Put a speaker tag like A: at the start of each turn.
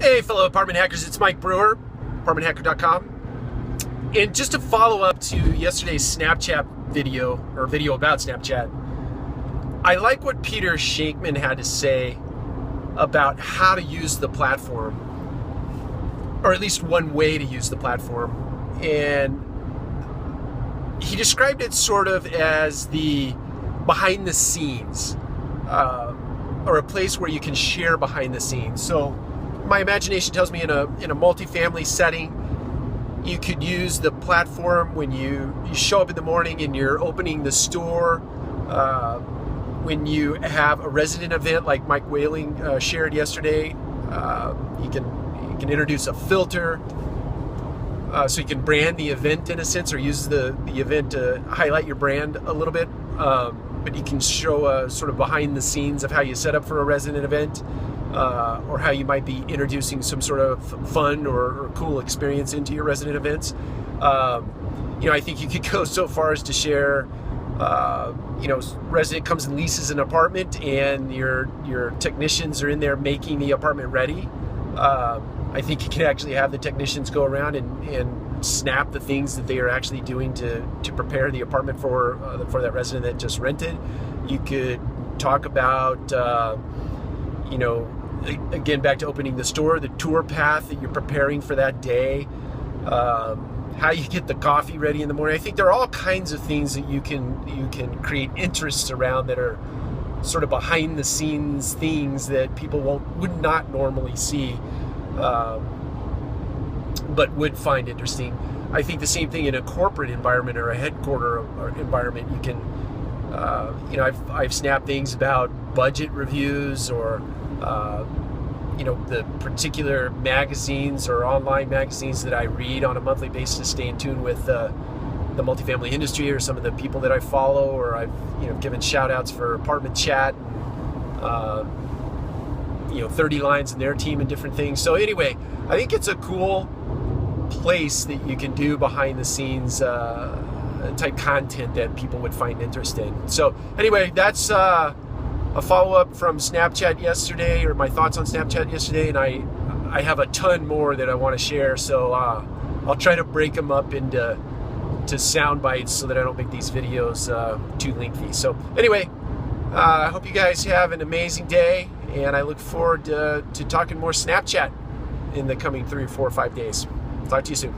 A: Hey, fellow apartment hackers, it's Mike Brewer, ApartmentHacker.com. And just to follow up to yesterday's Snapchat video, or video about Snapchat, I like what Peter Shankman had to say about how to use the platform, or at least one way to use the platform. And he described it sort of as the behind the scenes, or a place where you can share behind the scenes. So my imagination tells me in a multifamily setting, you could use the platform when you show up in the morning and you're opening the store, when you have a resident event like Mike Whaling shared yesterday. You can introduce a filter, so you can brand the event in a sense, or use the event to highlight your brand a little bit. But you can show a sort of behind the scenes of how you set up for a resident event, or how you might be introducing some sort of fun or cool experience into your resident events. I think you could go so far as to share, resident comes and leases an apartment and your technicians are in there making the apartment ready. I think you can actually have the technicians go around and snap the things that they are actually doing to prepare the apartment for that resident that just rented. You could talk about, again, back to opening the store, the tour path that you're preparing for that day, how you get the coffee ready in the morning. I think there are all kinds of things that you can create interests around that are sort of behind the scenes things that people would not normally see, but would find interesting. I think the same thing in a corporate environment or a headquarter environment. You can, I've snapped things about budget reviews, or the particular magazines or online magazines that I read on a monthly basis to stay in tune with the multifamily industry, or some of the people that I follow, or I've given shout outs for Apartment Chat, 30 Lines and their team and different things. So anyway, I think it's a cool place that you can do behind the scenes type content that people would find interesting. So anyway, that's a follow-up from Snapchat yesterday, or my thoughts on Snapchat yesterday, and I have a ton more that I want to share, so I'll try to break them up into sound bites so that I don't make these videos too lengthy. So anyway, I hope you guys have an amazing day, and I look forward to talking more Snapchat in the coming 3 or 4 or 5 days. Talk to you soon.